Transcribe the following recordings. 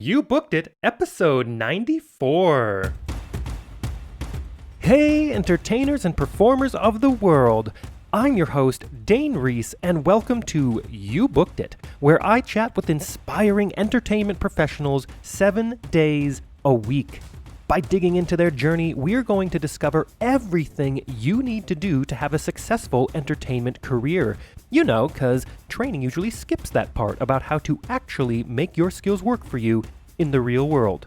You Booked It, episode 94. Hey, entertainers and performers of the world. I'm your host, Dane Reese, and welcome to You Booked It, where I chat with inspiring entertainment professionals 7 days a week. By digging into their journey, we're going to discover everything you need to do to have a successful entertainment career. You know, because training usually skips that part about how to actually make your skills work for you in the real world.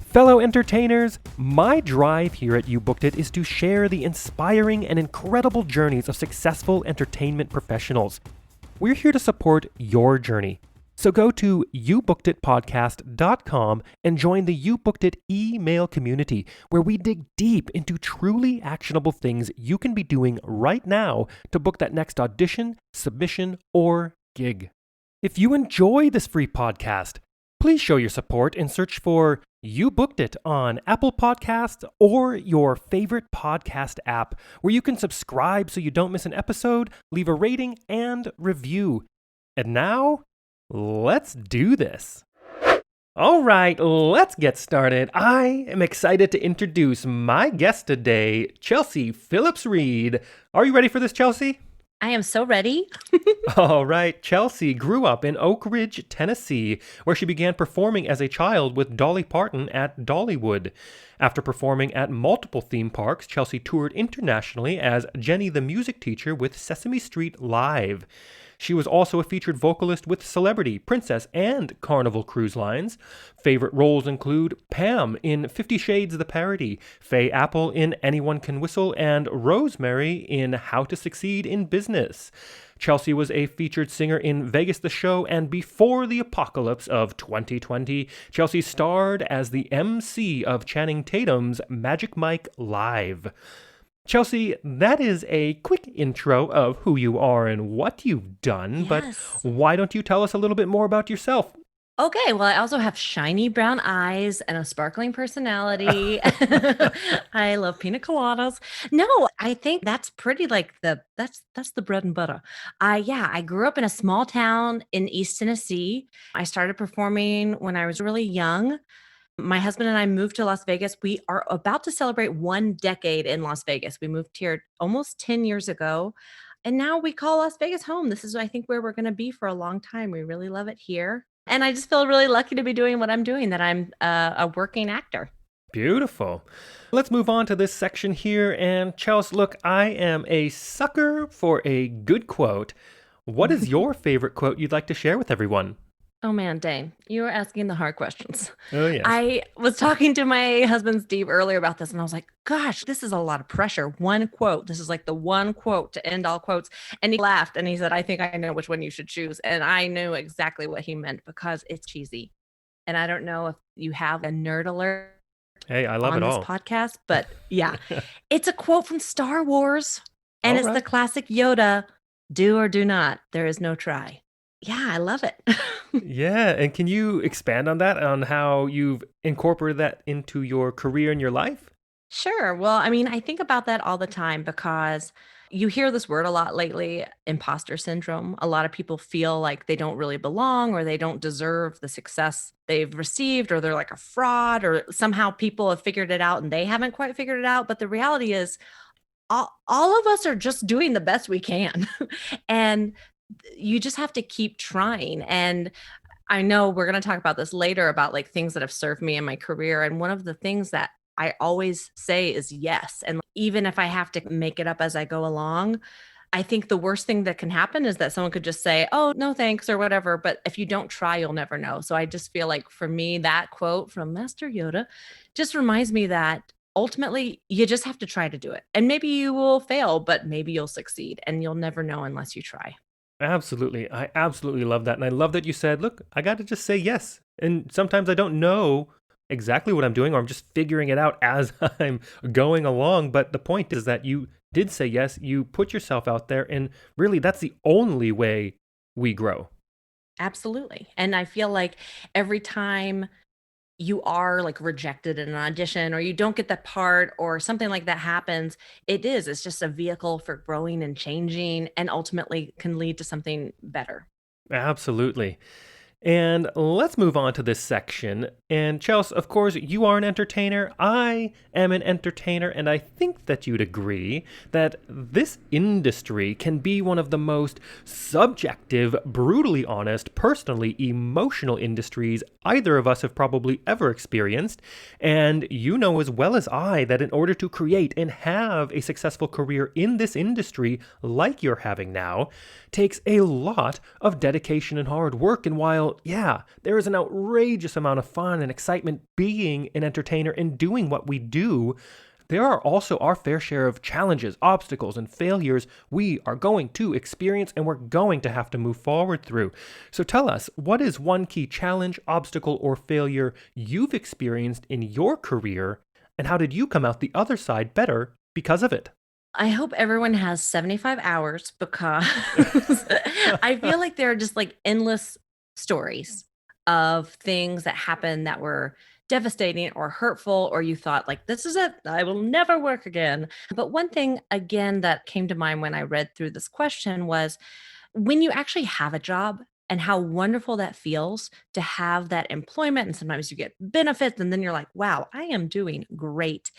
Fellow entertainers, my drive here at You Booked It is to share the inspiring and incredible journeys of successful entertainment professionals. We're here to support your journey. So go to youbookeditpodcast.com and join the You Booked It email community, where we dig deep into truly actionable things you can be doing right now to book that next audition, submission, or gig. If you enjoy this free podcast, please show your support and search for You Booked It on Apple Podcasts or your favorite podcast app, where you can subscribe so you don't miss an episode, leave a rating, and review. And now, let's do this. All right, let's get started. I am excited to introduce my guest today, Chelsea Phillips-Reid. Are you ready for this, Chelsea? I am so ready. All right, Chelsea grew up in Oak Ridge, Tennessee, where she began performing as a child with Dolly Parton at Dollywood. After performing at multiple theme parks, Chelsea toured internationally as Jenny the Music Teacher with Sesame Street Live. She was also a featured vocalist with Celebrity, Princess, and Carnival Cruise Lines. Favorite roles include Pam in 50 Shades the Parody, Faye Apple in Anyone Can Whistle, and Rosemary in How to Succeed in Business. Chelsea was a featured singer in Vegas the Show, and before the apocalypse of 2020, Chelsea starred as the MC of Channing Tatum's Magic Mike Live. Chelsea, that is a quick intro of who you are and what you've done, but why don't you tell us a little bit more about yourself? Okay, well, I also have shiny brown eyes and a sparkling personality. I love pina coladas. No, I think that's pretty like that's the bread and butter. I grew up in a small town in East Tennessee. I started performing when I was really young. My husband and I moved to Las Vegas. We are about to celebrate 1 decade in Las Vegas. We moved here almost 10 years ago, and now we call Las Vegas home. This is, I think, where we're going to be for a long time. We really love it here. And I just feel really lucky to be doing what I'm doing, that I'm a working actor. Beautiful. Let's move on to this section here. And Chelsea, look, I am a sucker for a good quote. What is your favorite quote you'd like to share with everyone? Oh man, Dane, you were asking the hard questions. Oh, yes. I was talking to my husband, Steve, earlier about this, and I was like, gosh, this is a lot of pressure. One quote. This is like the one quote to end all quotes. And he laughed and he said, I think I know which one you should choose. And I knew exactly what he meant, because it's cheesy. And I don't know if you have a nerd alert Hey, I love on it this all. podcast, but yeah, it's a quote from Star Wars. And All it's right. the classic Yoda, do or do not. There is no try. Yeah, I love it. Yeah, and can you expand on that, on how you've incorporated that into your career and your life? Sure. Well, I mean, I think about that all the time because you hear this word a lot lately, imposter syndrome. A lot of people feel like they don't really belong, or they don't deserve the success they've received, or they're like a fraud, or somehow people have figured it out and they haven't quite figured it out. But the reality is, all of us are just doing the best we can. And you just have to keep trying. And I know we're going to talk about this later, about like things that have served me in my career. And one of the things that I always say is yes. And even if I have to make it up as I go along, I think the worst thing that can happen is that someone could just say, oh, no, thanks, or whatever. But if you don't try, you'll never know. So I just feel like, for me, that quote from Master Yoda just reminds me that ultimately you just have to try to do it. And maybe you will fail, but maybe you'll succeed, and you'll never know unless you try. Absolutely. I absolutely love that. And I love that you said, look, I got to just say yes. And sometimes I don't know exactly what I'm doing, or I'm just figuring it out as I'm going along. But the point is that you did say yes. You put yourself out there. And really, that's the only way we grow. Absolutely. And I feel like every time you are like rejected in an audition, or you don't get that part, or something like that happens, it's just a vehicle for growing and changing, and ultimately can lead to something better. Absolutely. And let's move on to this section. And Chelsea, of course, you are an entertainer. I am an entertainer. And I think that you'd agree that this industry can be one of the most subjective, brutally honest, personally emotional industries either of us have probably ever experienced. And you know as well as I that in order to create and have a successful career in this industry like you're having now, takes a lot of dedication and hard work. And while, yeah, there is an outrageous amount of fun and excitement being an entertainer and doing what we do, there are also our fair share of challenges, obstacles, and failures we are going to experience and we're going to have to move forward through. So tell us, what is one key challenge, obstacle, or failure you've experienced in your career, and how did you come out the other side better because of it? I hope everyone has 75 hours because I feel like there are just like endless stories of things that happened that were devastating or hurtful, or you thought, like, this is it, I will never work again. But one thing, again, that came to mind when I read through this question was when you actually have a job and how wonderful that feels to have that employment. And sometimes you get benefits, and then you're like, wow, I am doing great.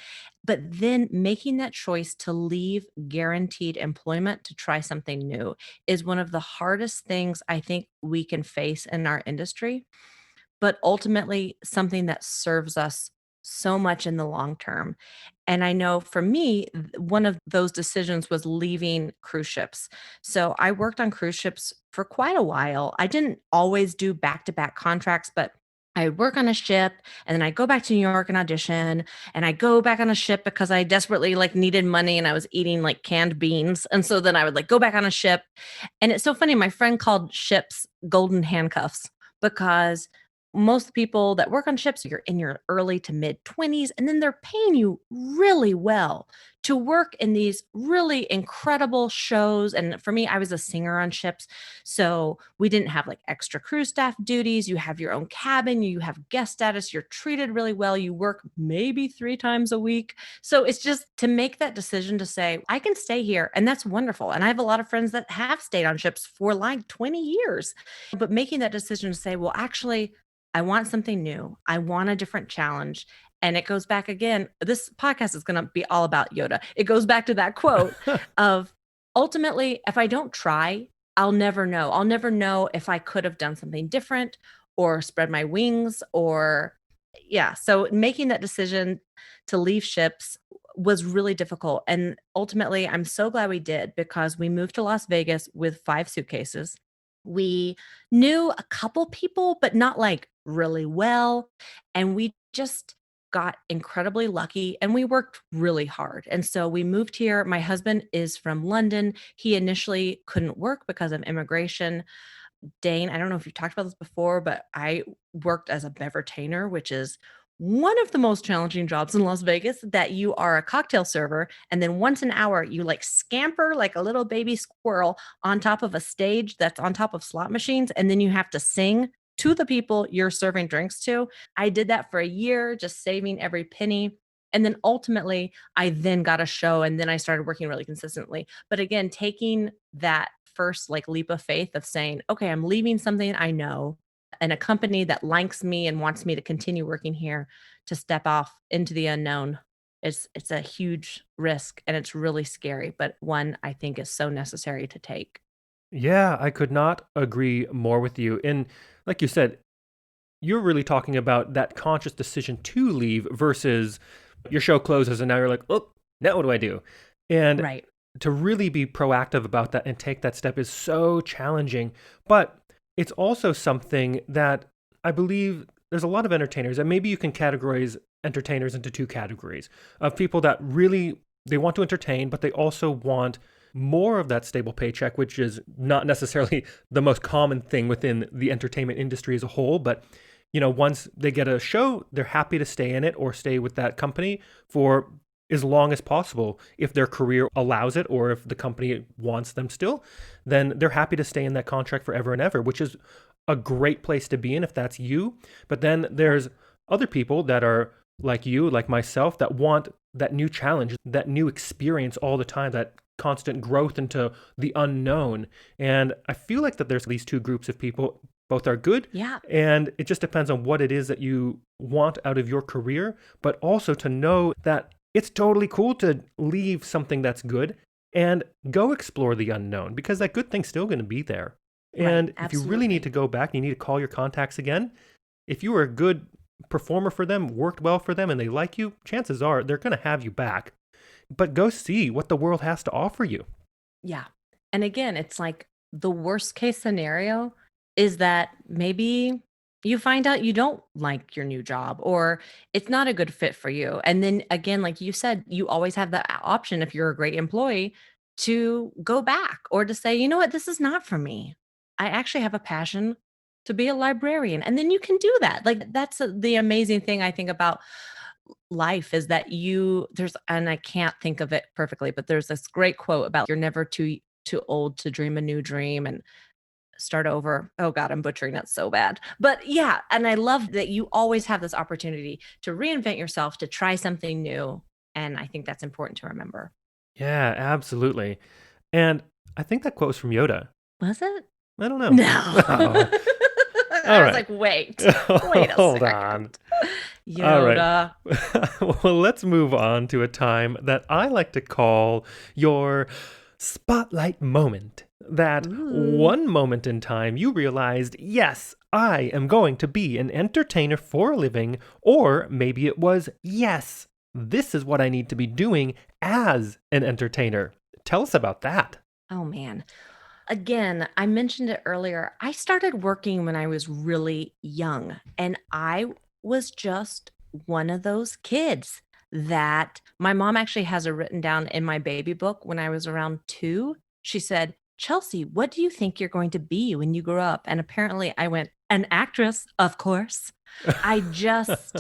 But then making that choice to leave guaranteed employment to try something new is one of the hardest things I think we can face in our industry, but ultimately something that serves us so much in the long term. And I know for me, one of those decisions was leaving cruise ships. So I worked on cruise ships for quite a while. I didn't always do back to back contracts, but I would work on a ship and then I go back to New York and audition, and I go back on a ship because I desperately like needed money and I was eating like canned beans. And so then I would like go back on a ship. And it's so funny. My friend called ships golden handcuffs because most people that work on ships, you're in your early to mid 20s, and then they're paying you really well to work in these really incredible shows. And for me, I was a singer on ships. So we didn't have like extra crew staff duties. You have your own cabin, you have guest status, you're treated really well. You work maybe 3 times a week. So it's just to make that decision to say, I can stay here. And that's wonderful. And I have a lot of friends that have stayed on ships for like 20 years. But making that decision to say, well, actually, I want something new. I want a different challenge. And it goes back again. This podcast is going to be all about Yoda. It goes back to that quote of ultimately, if I don't try, I'll never know. I'll never know if I could have done something different or spread my wings or, yeah. So making that decision to leave ships was really difficult. And ultimately, I'm so glad we did because we moved to Las Vegas with 5 suitcases. We knew a couple people, but not like really well. And we just got incredibly lucky and we worked really hard. And so we moved here. My husband is from London. He initially couldn't work because of immigration. Dane, I don't know if you've talked about this before, but I worked as a bevertainer, which is one of the most challenging jobs in Las Vegas, that you are a cocktail server. And then once an hour, you like scamper like a little baby squirrel on top of a stage that's on top of slot machines. And then you have to sing to the people you're serving drinks to. I did that for a year, just saving every penny. And then ultimately, I then got a show and then I started working really consistently. But again, taking that first like leap of faith of saying, okay, I'm leaving something I know and a company that likes me and wants me to continue working here to step off into the unknown. It's a huge risk and it's really scary, but one I think is so necessary to take. Yeah, I could not agree more with you. And like you said, you're really talking about that conscious decision to leave versus your show closes and now you're like, oh, now what do I do? And Right. to really be proactive about that and take that step is so challenging. But it's also something that I believe there's a lot of entertainers, and maybe you can categorize entertainers into two categories of people that really they want to entertain, but they also want more of that stable paycheck, which is not necessarily the most common thing within the entertainment industry as a whole. But once they get a show, they're happy to stay in it or stay with that company for as long as possible. If their career allows it or if the company wants them still, then they're happy to stay in that contract forever and ever, which is a great place to be in if that's you. But then there's other people that are like you, like myself, that want that new challenge, that new experience all the time, that constant growth into the unknown. And I feel like that there's these two groups of people. Both are good, Yeah. and it just depends on what it is that you want out of your career, but also to know that it's totally cool to leave something that's good and go explore the unknown because that good thing's still going to be there. Right. And if you really need to Absolutely. go back, you need to call your contacts again. If you were a good performer for them, worked well for them, and they like you, chances are they're going to have you back. But go see what the world has to offer you. Yeah. And again, it's like the worst case scenario is that maybe you find out you don't like your new job or it's not a good fit for you. And then again, like you said, you always have the option if you're a great employee to go back or to say, you know what, this is not for me. I actually have a passion to be a librarian. And then you can do that. Like that's the amazing thing I think about life is that there's and I can't think of it perfectly, but there's this great quote about you're never too old to dream a new dream and start over. Oh God, I'm butchering that so bad. But yeah, and I love that you always have this opportunity to reinvent yourself, to try something new. And I think that's important to remember. Yeah, absolutely. And I think that quote was from Yoda. Was it? I don't know. No. Oh, all I was right. like, wait a Hold on. second. All right. Yoda. Well, let's move on to a time that I like to call your spotlight moment. That Ooh. one moment in time you realized, yes, I am going to be an entertainer for a living, or maybe it was, yes, this is what I need to be doing as an entertainer. Tell us about that. Oh man. Again, I mentioned it earlier. I started working when I was really young, and I was just one of those kids that my mom actually has it written down in my baby book when I was around 2. She said, "Chelsea, what do you think you're going to be when you grow up?" And apparently I went, "An actress, of course." I just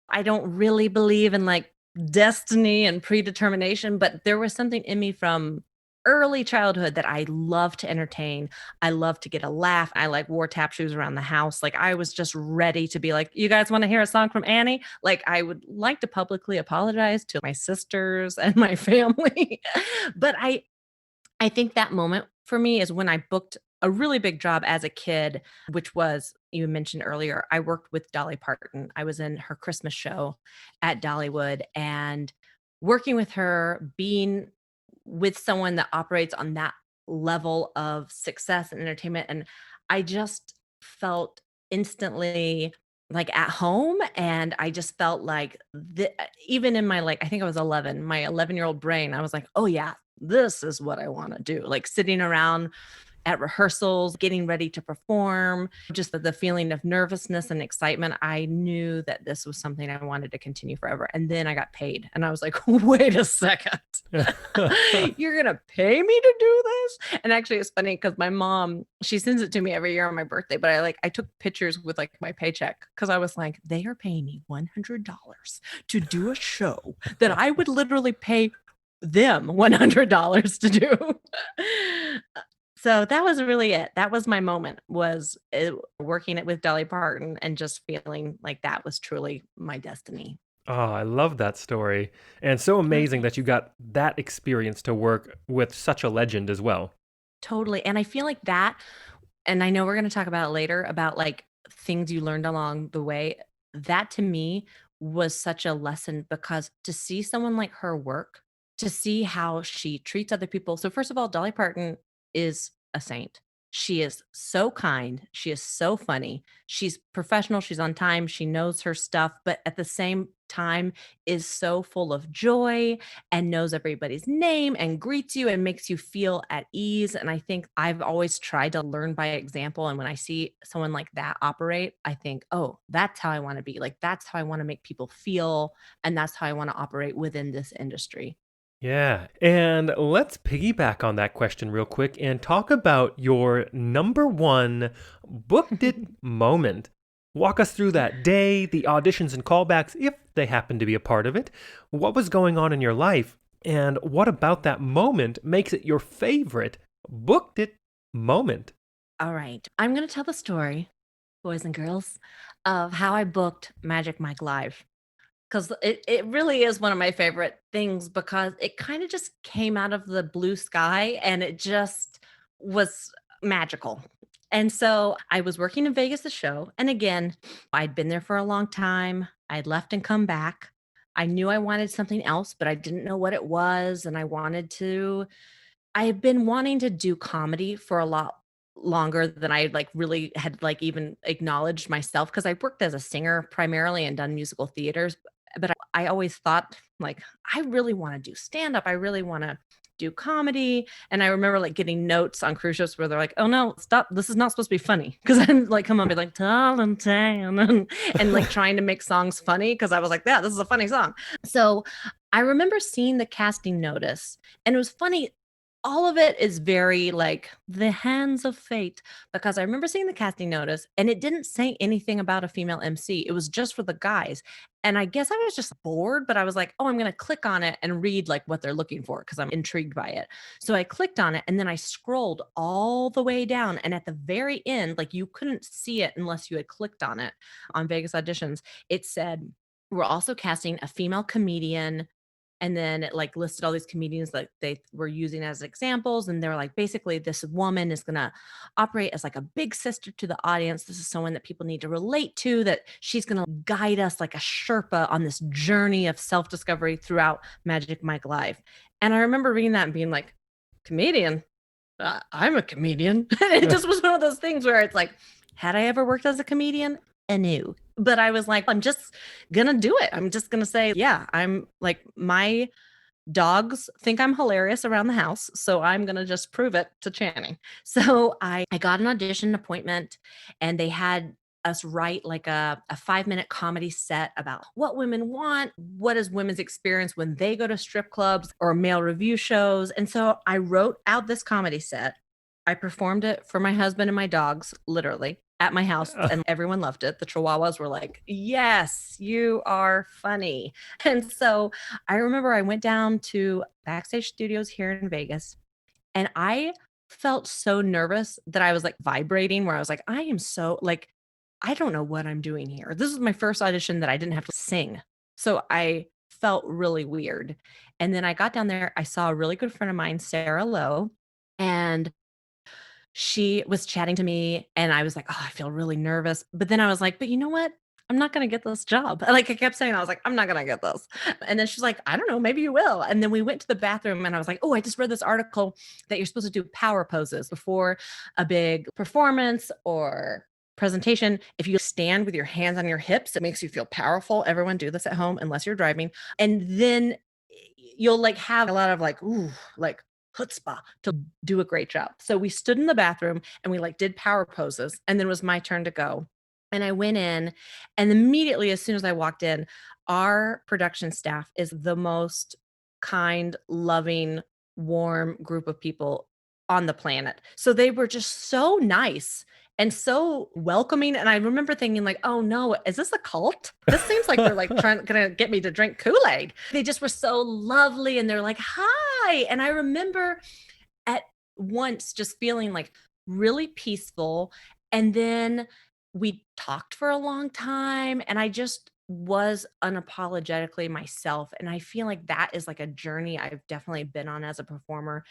I don't really believe in like destiny and predetermination, but there was something in me from early childhood that I love to entertain. I love to get a laugh. I like wore tap shoes around the house. Like I was just ready to be like, you guys want to hear a song from Annie? Like I would like to publicly apologize to my sisters and my family. But I think that moment for me is when I booked a really big job as a kid, which was you mentioned earlier. I worked with Dolly Parton. I was in her Christmas show at Dollywood and working with her, being with someone that operates on that level of success and entertainment. And I just felt instantly like at home. And I just felt like even in my, like, I think I was 11, my 11-year-old brain, I was like, oh yeah, this is what I want to do. Like sitting around at rehearsals, getting ready to perform, just the feeling of nervousness and excitement. I knew that this was something I wanted to continue forever. And then I got paid. And I was like, wait a second. You're going to pay me to do this? And actually, it's funny because my mom, she sends it to me every year on my birthday, but I took pictures with like my paycheck because I was like, they are paying me $100 to do a show that I would literally pay them $100 to do. So that was really it. That was my moment was working it with Dolly Parton and just feeling like that was truly my destiny. Oh, I love that story. And so Oh, amazing that you thanks. got that experience to work with such a legend as well. Totally. And I feel like that, and I know we're going to talk about it later about like things you learned along the way. That to me was such a lesson because to see someone like her work, to see how she treats other people. So, first of all, Dolly Parton is a saint. She is so kind. She is so funny. She's professional. She's on time. She knows her stuff, but at the same time is so full of joy and knows everybody's name and greets you and makes you feel at ease. And I think I've always tried to learn by example. And when I see someone like that operate, I think, oh, that's how I want to be. Like, that's how I want to make people feel. And that's how I want to operate within this industry. Yeah. And let's piggyback on that question real quick and talk about your number one booked it moment. Walk us through that day, the auditions and callbacks, if they happen to be a part of it. What was going on in your life? And what about that moment makes it your favorite booked it moment? All right. I'm going to tell the story, boys and girls, of how I booked Magic Mike Live. Because it really is one of my favorite things because it kind of just came out of the blue sky and it just was magical. And so I was working in Vegas the show. And again, I'd been there for a long time. I'd left and come back. I knew I wanted something else, but I didn't know what it was. And I had been wanting to do comedy for a lot longer than I like really had like even acknowledged myself because I worked as a singer primarily and done musical theaters. But I always thought like I really want to do stand up. I really want to do comedy. And I remember like getting notes on cruise ships where they're like, "Oh no, stop! This is not supposed to be funny." Because I'm like, come on, be like, "Tall and tan," and like trying to make songs funny because I was like, "Yeah, this is a funny song." So I remember seeing the casting notice, and it was funny all of it is very like the hands of fate because I remember seeing the casting notice and it didn't say anything about a female MC. It was just for the guys. And I guess I was just bored, but I was like, oh, I'm going to click on it and read like what they're looking for because I'm intrigued by it. So I clicked on it and then I scrolled all the way down. And at the very end, like you couldn't see it unless you had clicked on it on Vegas auditions. It said, we're also casting a female comedian, and then it like listed all these comedians that they were using as examples, and they were like basically this woman is going to operate as like a big sister to the audience. This is someone that people need to relate to, that she's going to guide us like a sherpa on this journey of self-discovery throughout Magic Mike Live. And I remember reading that and being like, comedian, I'm a comedian. It just was one of those things where it's like, had I ever worked as a comedian? Anew. But I was like, I'm just gonna do it. I'm just gonna say, yeah, I'm like, my dogs think I'm hilarious around the house. So I'm gonna just prove it to Channing. So I got an audition appointment and they had us write like a 5-minute comedy set about what women want, what is women's experience when they go to strip clubs or male review shows. And so I wrote out this comedy set. I performed it for my husband and my dogs, literally at my house, and everyone loved it. The Chihuahuas were like, yes, you are funny. And so I remember I went down to Backstage Studios here in Vegas and I felt so nervous that I was like vibrating, where I was like, I am so like, I don't know what I'm doing here. This is my first audition that I didn't have to sing. So I felt really weird. And then I got down there, I saw a really good friend of mine, Sarah Lowe, and she was chatting to me and I was like, "Oh, I feel really nervous." But then I was like, "But you know what? I'm not gonna get this job." Like I kept saying, I was like, "I'm not gonna get this." And then she's like, "I don't know, maybe you will." And then we went to the bathroom and I was like, "Oh, I just read this article that you're supposed to do power poses before a big performance or presentation. If you stand with your hands on your hips, it makes you feel powerful. Everyone do this at home unless you're driving. And then you'll like have a lot of like, ooh, like chutzpah to do a great job." So we stood in the bathroom and we like did power poses, and then it was my turn to go. And I went in, and immediately as soon as I walked in, our production staff is the most kind, loving, warm group of people on the planet. So they were just so nice and so welcoming. And I remember thinking, like, oh no, is this a cult? This seems like they're like gonna get me to drink Kool-Aid. They just were so lovely and they're like, hi. And I remember at once just feeling like really peaceful. And then we talked for a long time and I just was unapologetically myself. And I feel like that is like a journey I've definitely been on as a performer,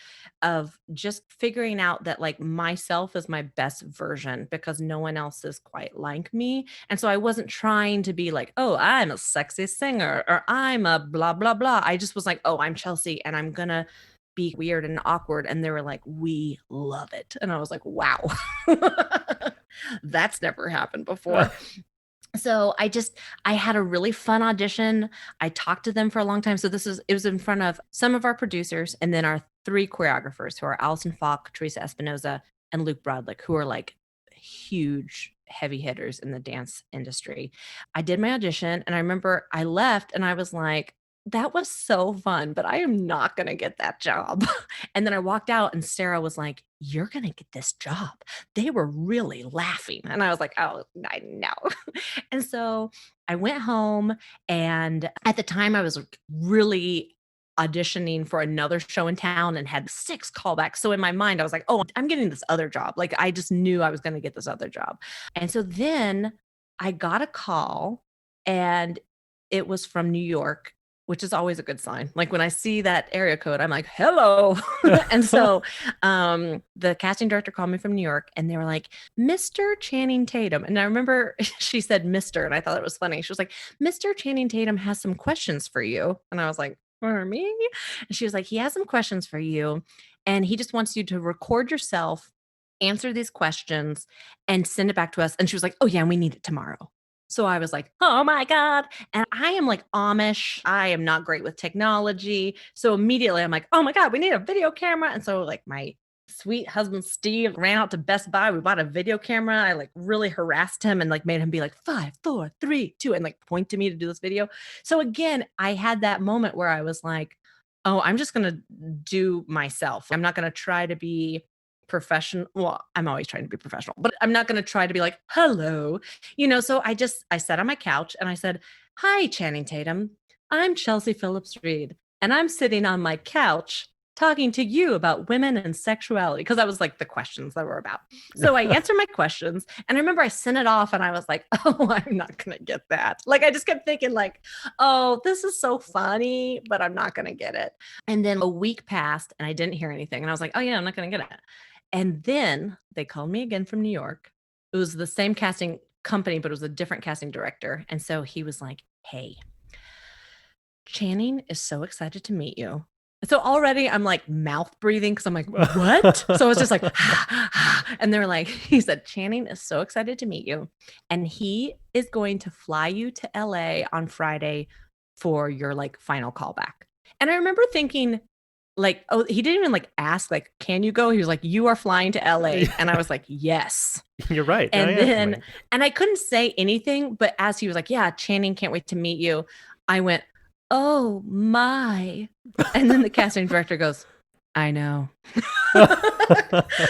of just figuring out that like myself is my best version because no one else is quite like me. And so I wasn't trying to be like, oh, I'm a sexy singer or I'm a blah, blah, blah. I just was like, oh, I'm Chelsea and I'm going to be weird and awkward. And they were like, we love it. And I was like, wow, that's never happened before. So I had a really fun audition. I talked to them for a long time. So it was in front of some of our producers and then our 3 choreographers, who are Allison Falk, Teresa Espinoza, and Luke Brodlick, who are like huge heavy hitters in the dance industry. I did my audition and I remember I left and I was like, that was so fun, but I am not going to get that job. And then I walked out and Sarah was like, you're going to get this job. They were really laughing. And I was like, oh, I know. And so I went home, and at the time I was like really auditioning for another show in town and had 6 callbacks. So in my mind, I was like, oh, I'm getting this other job. Like I just knew I was going to get this other job. And so then I got a call, and it was from New York. which is always a good sign. Like when I see that area code, I'm like, hello. And so the casting director called me from New York and they were like, Mr. Channing Tatum. And I remember she said Mr. and I thought it was funny. She was like, Mr. Channing Tatum has some questions for you. And I was like, for me? And she was like, he has some questions for you. And he just wants you to record yourself, answer these questions, and send it back to us. And she was like, oh, yeah, and we need it tomorrow. So I was like, oh my God. And I am like Amish. I am not great with technology. So immediately I'm like, oh my God, we need a video camera. And so like my sweet husband, Steve, ran out to Best Buy. We bought a video camera. I like really harassed him and like made him be like 5, 4, 3, 2, and like point to me to do this video. So again, I had that moment where I was like, oh, I'm just going to do myself. I'm not going to try to be professional. Well, I'm always trying to be professional, but I'm not going to try to be like, hello, so I sat on my couch and I said, hi, Channing Tatum. I'm Chelsea Phillips-Reid, and I'm sitting on my couch talking to you about women and sexuality. Because that was like the questions that were about. So I answered my questions. And I remember I sent it off and I was like, oh, I'm not going to get that. Like, I just kept thinking like, oh, this is so funny, but I'm not going to get it. And then a week passed and I didn't hear anything. And I was like, oh yeah, I'm not going to get it. And then they called me again from New York. It was the same casting company, but it was a different casting director. And so he was like, hey, Channing is so excited to meet you. So already I'm like mouth breathing because I'm like, what? So I was just like, and they're like, he said, Channing is so excited to meet you. And he is going to fly you to LA on Friday for your like final callback. And I remember thinking, like, oh, he didn't even like ask, like, can you go? He was like, you are flying to LA. And I was like, yes. You're right. And I couldn't say anything, but as he was like, yeah, Channing can't wait to meet you, I went, oh my. And then the casting director goes, I know.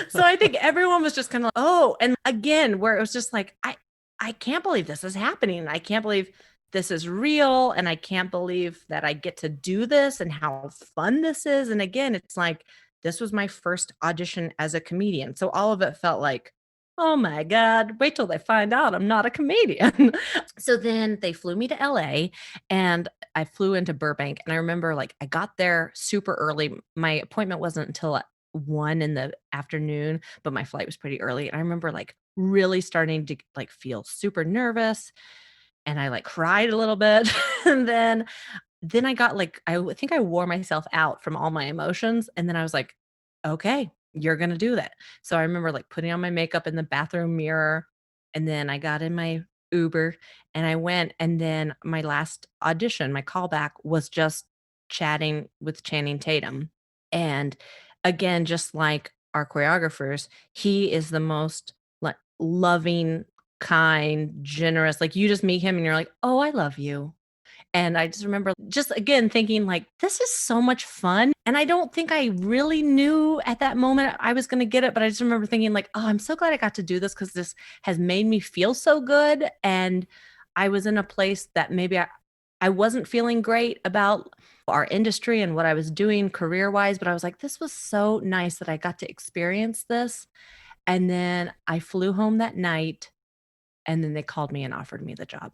So I think everyone was just kind of like, oh, and again, where it was just like, I can't believe this is happening. I can't believe this is real. And I can't believe that I get to do this and how fun this is. And again, it's like, this was my first audition as a comedian. So all of it felt like, oh my God, wait till they find out I'm not a comedian. So then they flew me to LA and I flew into Burbank. And I remember like I got there super early. My appointment wasn't until 1 in the afternoon, but my flight was pretty early. And I remember like really starting to like feel super nervous. And I like cried a little bit. And then I got like, I think I wore myself out from all my emotions. And then I was like, okay, you're going to do that. So I remember like putting on my makeup in the bathroom mirror. And then I got in my Uber and I went. And then my last audition, my callback was just chatting with Channing Tatum. And again, just like our choreographers, he is the most like loving, kind, generous. Like you just meet him and you're like, oh, I love you. And I just remember just again thinking like, this is so much fun. And I don't think I really knew at that moment I was going to get it. But I just remember thinking like, oh, I'm so glad I got to do this because this has made me feel so good. And I was in a place that maybe I wasn't feeling great about our industry and what I was doing career wise. But I was like, this was so nice that I got to experience this. And then I flew home that night. And then they called me and offered me the job.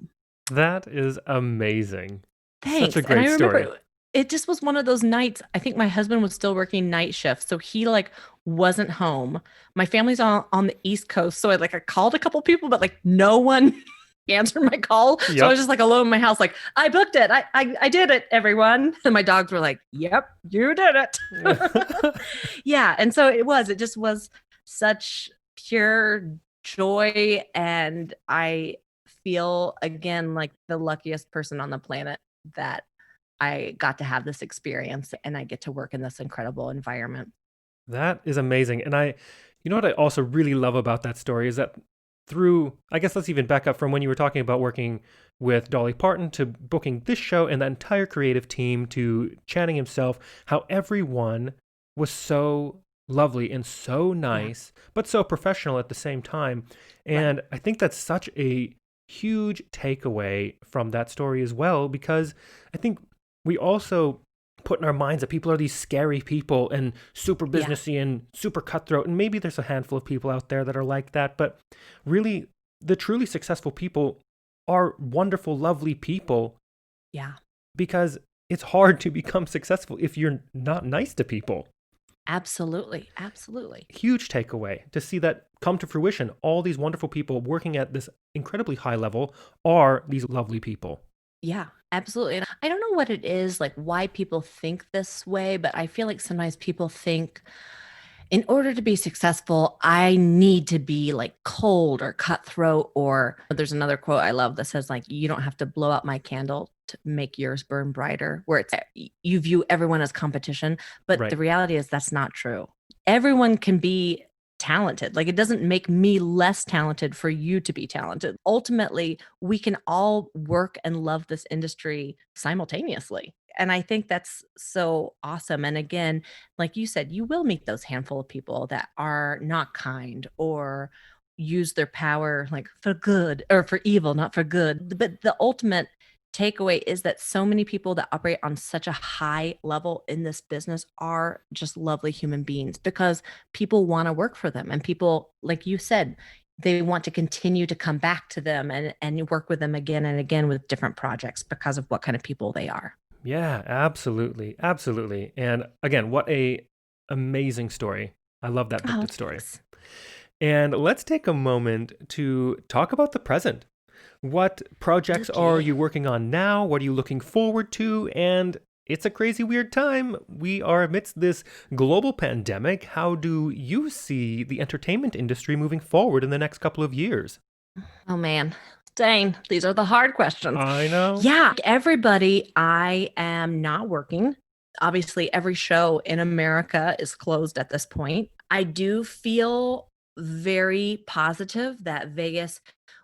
That is amazing. Thanks. Such a great story. It just was one of those nights. I think my husband was still working night shift, so he like wasn't home. My family's on the East Coast, so I called a couple people, but like no one answered my call. Yep. So I was just like alone in my house, like I booked it. I did it, everyone. And my dogs were like, "Yep, you did it." Yeah, and so it just was such pure joy, and I feel again like the luckiest person on the planet that I got to have this experience and I get to work in this incredible environment. That is amazing. And you know what I also really love about that story is that I guess let's even back up from when you were talking about working with Dolly Parton to booking this show and that entire creative team to Channing himself, how everyone was so lovely and so nice, but so professional at the same time. And right. I think that's such a huge takeaway from that story as well, because I think we also put in our minds that people are these scary people and super businessy and super cutthroat. And maybe there's a handful of people out there that are like that, but really the truly successful people are wonderful, lovely people. Yeah. Because it's hard to become successful if you're not nice to people. Absolutely. Absolutely. Huge takeaway to see that come to fruition. All these wonderful people working at this incredibly high level are these lovely people. Yeah, absolutely. And I don't know what it is, like why people think this way, but I feel like sometimes people think in order to be successful, I need to be like cold or cutthroat. Or there's another quote I love that says, like, you don't have to blow out my candle to make yours burn brighter, where it's you view everyone as competition. But the Right. reality is that's not true. Everyone can be talented. Like, it doesn't make me less talented for you to be talented. Ultimately, we can all work and love this industry simultaneously. And I think that's so awesome. And again, like you said, you will meet those handful of people that are not kind or use their power like for good or for evil, not for good. But the ultimate takeaway is that so many people that operate on such a high level in this business are just lovely human beings because people want to work for them. And people, like you said, they want to continue to come back to them and work with them again and again with different projects because of what kind of people they are. Yeah, absolutely. Absolutely. And again, what a amazing story. I love that Oh, booklet story. thanks. And let's take a moment to talk about the present. What projects are Okay. you working on now? What are you looking forward to? And it's a crazy, weird time. We are amidst this global pandemic. How do you see the entertainment industry moving forward in the next couple of years? Oh man. Dang, these are the hard questions. I know. Yeah, everybody, I am not working. Obviously, every show in America is closed at this point. I do feel very positive that Vegas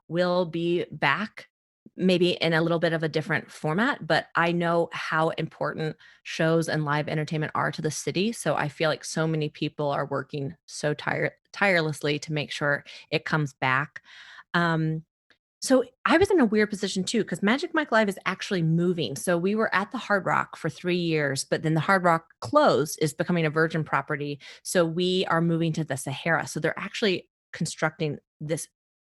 will be back, maybe in a little bit of a different format, but I know how important shows and live entertainment are to the city. So I feel like so many people are working so tirelessly to make sure it comes back. Um, so I was in a weird position too, because Magic Mike Live is actually moving. So we were at the Hard Rock for 3 years, but then the Hard Rock closed, is becoming a Virgin property. So we are moving to the Sahara. So they're actually constructing this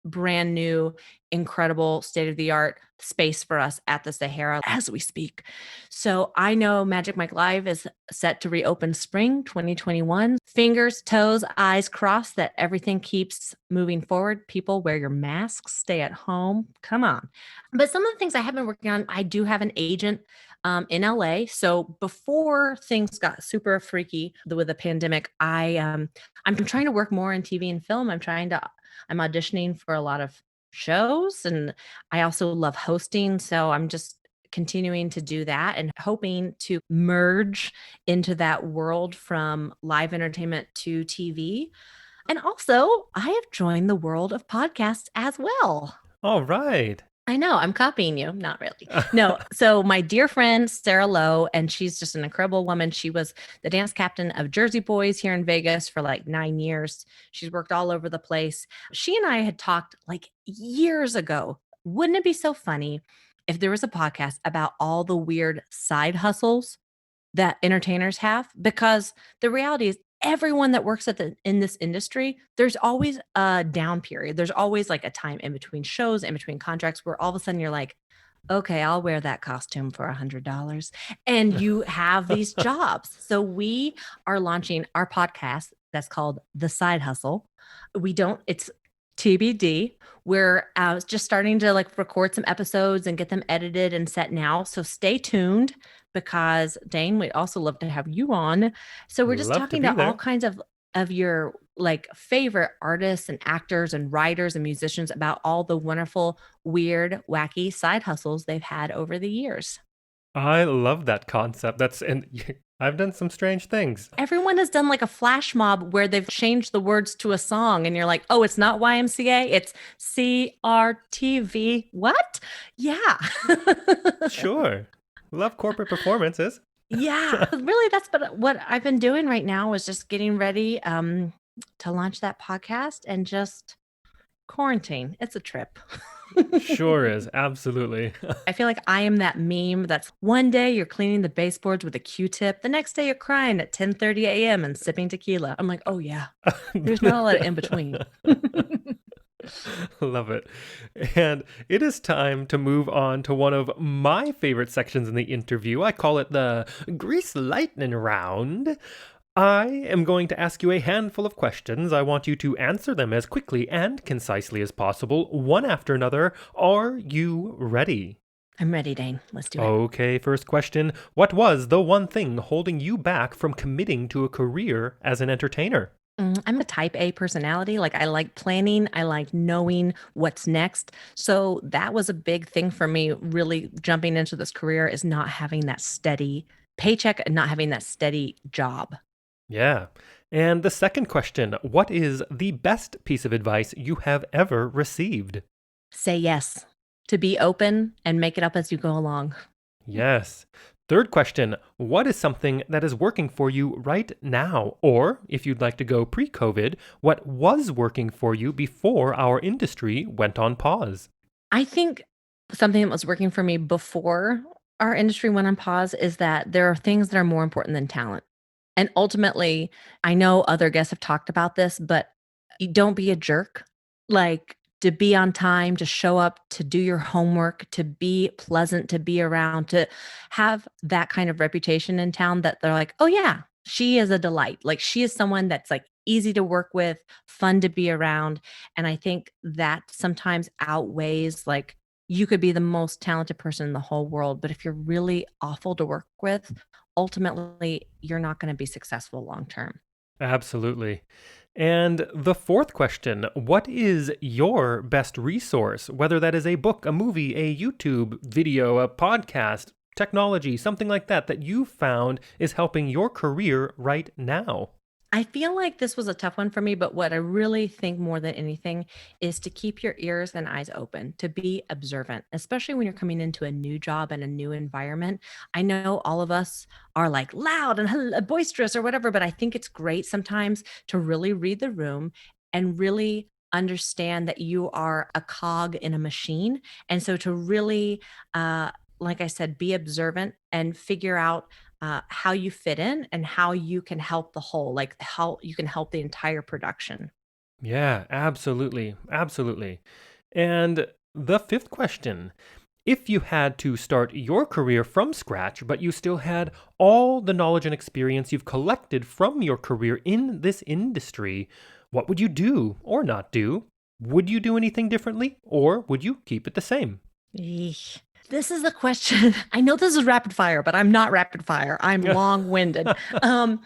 brand new, incredible, state of the art space for us at the Sahara as we speak. So I know Magic Mike Live is set to reopen spring 2021. Fingers, toes, eyes crossed that everything keeps moving forward. People, wear your masks, stay at home. Come on. But some of the things I have been working on, I do have an agent in LA. So before things got super freaky with the pandemic, I'm trying to work more in TV and film. I'm auditioning for a lot of shows, and I also love hosting. So I'm just continuing to do that and hoping to merge into that world from live entertainment to TV. And also, I have joined the world of podcasts as well. All right. I know, I'm copying you. Not really. No. So my dear friend Sarah Lowe, and she's just an incredible woman. She was the dance captain of Jersey Boys here in Vegas for like 9 years. She's worked all over the place. She and I had talked like years ago. Wouldn't it be so funny if there was a podcast about all the weird side hustles that entertainers have? Because the reality is everyone that works in this industry, there's always a down period. There's always like a time in between shows, in between contracts, where all of a sudden you're like, okay, I'll wear that costume for $100. And you have these jobs. So we are launching our podcast that's called The Side Hustle. It's TBD. We're just starting to like record some episodes and get them edited and set now. So stay tuned, because Dane, we'd also love to have you on. So we're just Love to talking be to all there. kinds of your like favorite artists and actors and writers and musicians about all the wonderful, weird, wacky side hustles they've had over the years. I love that concept. I've done some strange things. Everyone has done like a flash mob where they've changed the words to a song and you're like, oh, it's not YMCA, it's CRTV. What? Yeah. Sure. Love corporate performances. Yeah, really, that's what I've been doing right now is just getting ready to launch that podcast and just quarantine. It's a trip. Sure is. Absolutely. I feel like I am that meme that's one day you're cleaning the baseboards with a Q-tip, the next day you're crying at 10:30 a.m. and sipping tequila. I'm like, oh yeah, there's not a lot of in between. Love it. And it is time to move on to one of my favorite sections in the interview. I call it the Grease Lightning Round. I am going to ask you a handful of questions. I want you to answer them as quickly and concisely as possible, one after another. Are you ready? I'm ready, Dane. Let's do it. Okay, first question. What was the one thing holding you back from committing to a career as an entertainer? I'm a type A personality. Like I like planning, I like knowing what's next. So that was a big thing for me, really jumping into this career is not having that steady paycheck and not having that steady job. Yeah. And the second question. What is the best piece of advice you have ever received? Say yes, to be open and make it up as you go along. Yes. Third question. What is something that is working for you right now? Or, if you'd like to go pre COVID, what was working for you before our industry went on pause? I think something that was working for me before our industry went on pause is that there are things that are more important than talent. And ultimately, I know other guests have talked about this, but you don't be a jerk. Like to be on time, to show up, to do your homework, to be pleasant, to be around, to have that kind of reputation in town that they're like, oh, yeah, she is a delight. Like she is someone that's like easy to work with, fun to be around. And I think that sometimes outweighs like, you could be the most talented person in the whole world, but if you're really awful to work with, ultimately you're not going to be successful long term. Absolutely. And the fourth question. What is your best resource? Whether that is a book, a movie, a YouTube video, a podcast, technology, something like that, that you found is helping your career right now. I feel like this was a tough one for me, but what I really think more than anything is to keep your ears and eyes open, to be observant, especially when you're coming into a new job and a new environment. I know all of us are like loud and boisterous or whatever, but I think it's great sometimes to really read the room and really understand that you are a cog in a machine. And so to really, like I said, be observant and figure out how you fit in and how you can help the whole, like how you can help the entire production. Yeah, absolutely. Absolutely. And the fifth question. If you had to start your career from scratch, but you still had all the knowledge and experience you've collected from your career in this industry, what would you do or not do? Would you do anything differently or would you keep it the same? Eesh. This is a question. I know this is rapid fire, but I'm not rapid fire. I'm long winded. Um,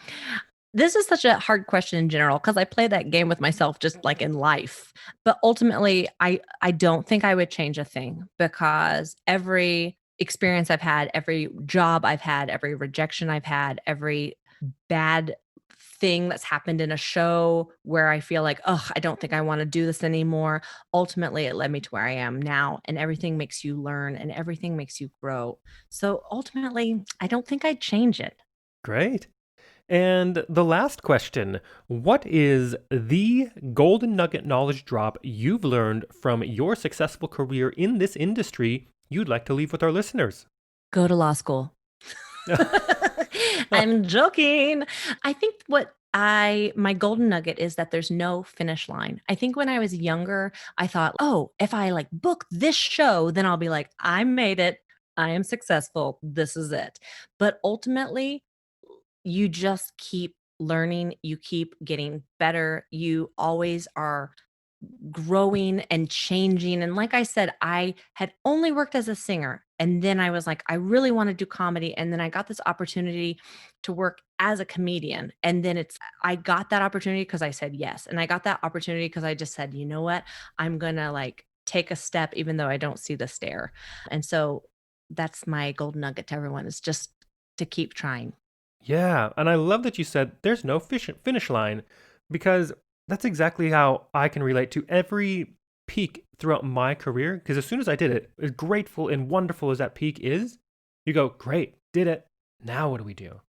this is such a hard question in general because I play that game with myself just like in life. But ultimately, I don't think I would change a thing because every experience I've had, every job I've had, every rejection I've had, every bad thing that's happened in a show where I feel like, oh, I don't think I want to do this anymore. Ultimately, it led me to where I am now, and everything makes you learn and everything makes you grow. So ultimately, I don't think I'd change it. Great. And the last question. What is the golden nugget knowledge drop you've learned from your successful career in this industry you'd like to leave with our listeners? Go to law school. I'm joking. I think my golden nugget is that there's no finish line. I think when I was younger, I thought, oh, if I like book this show, then I'll be like, I made it. I am successful. This is it. But ultimately, you just keep learning, you keep getting better. You always are growing and changing. And like I said, I had only worked as a singer. And then I was like, I really want to do comedy. And then I got this opportunity to work as a comedian. And then I got that opportunity because I said yes. And I got that opportunity because I just said, you know what? I'm going to like take a step, even though I don't see the stair. And so that's my golden nugget to everyone is just to keep trying. Yeah, and I love that you said there's no finish line because that's exactly how I can relate to every peak throughout my career. Because as soon as I did it, as grateful and wonderful as that peak is, you go, great, did it. Now what do we do?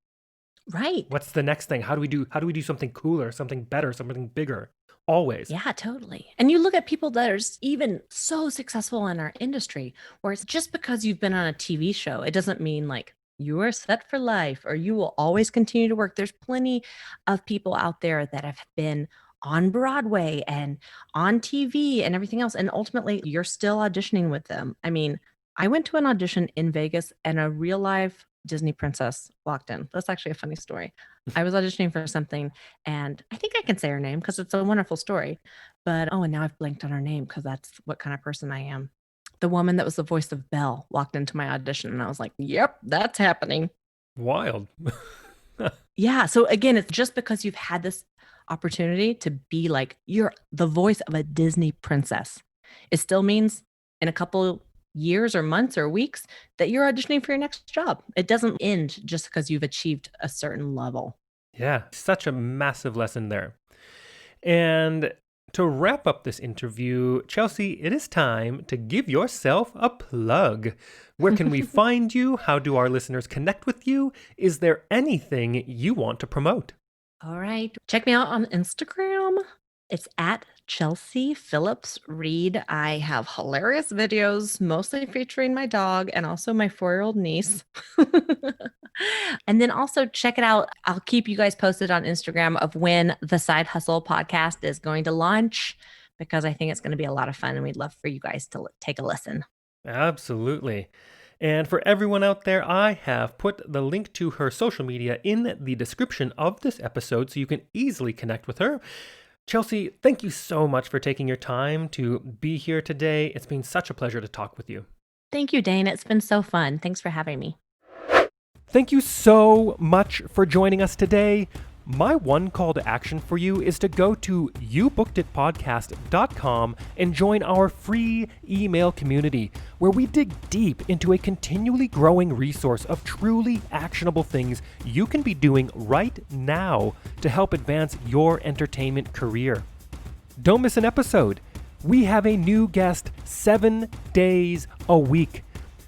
Right. What's the next thing? How do we do something cooler, something better, something bigger? Always. Yeah, totally. And you look at people that are even so successful in our industry, where it's just because you've been on a TV show, it doesn't mean like you are set for life or you will always continue to work. There's plenty of people out there that have been on Broadway and on TV and everything else. And ultimately, you're still auditioning with them. I mean, I went to an audition in Vegas and a real life Disney princess walked in. That's actually a funny story. I was auditioning for something, and I think I can say her name because it's a wonderful story. But oh, and now I've blanked on her name because that's what kind of person I am. The woman that was the voice of Belle walked into my audition, and I was like, yep, that's happening. Wild. Yeah. So again, it's just because you've had this opportunity to be like, you're the voice of a Disney princess. It still means in a couple years or months or weeks that you're auditioning for your next job. It doesn't end just because you've achieved a certain level. Yeah, such a massive lesson there. And to wrap up this interview, Chelsea, it is time to give yourself a plug. Where can we find you? How do our listeners connect with you? Is there anything you want to promote? All right. Check me out on Instagram. It's at Chelsea Phillips-Reid. I have hilarious videos, mostly featuring my dog and also my 4-year-old niece. And then also check it out. I'll keep you guys posted on Instagram of when the Side Hustle podcast is going to launch, because I think it's going to be a lot of fun and we'd love for you guys to take a listen. Absolutely. And for everyone out there, I have put the link to her social media in the description of this episode so you can easily connect with her. Chelsea, thank you so much for taking your time to be here today. It's been such a pleasure to talk with you. Thank you, Dane. It's been so fun. Thanks for having me. Thank you so much for joining us today. My one call to action for you is to go to youbookeditpodcast.com and join our free email community, where we dig deep into a continually growing resource of truly actionable things you can be doing right now to help advance your entertainment career. Don't miss an episode. We have a new guest 7 days a week.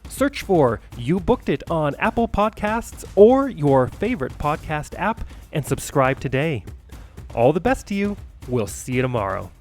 Search for You Booked It on Apple Podcasts or your favorite podcast app and subscribe today. All the best to you. We'll see you tomorrow.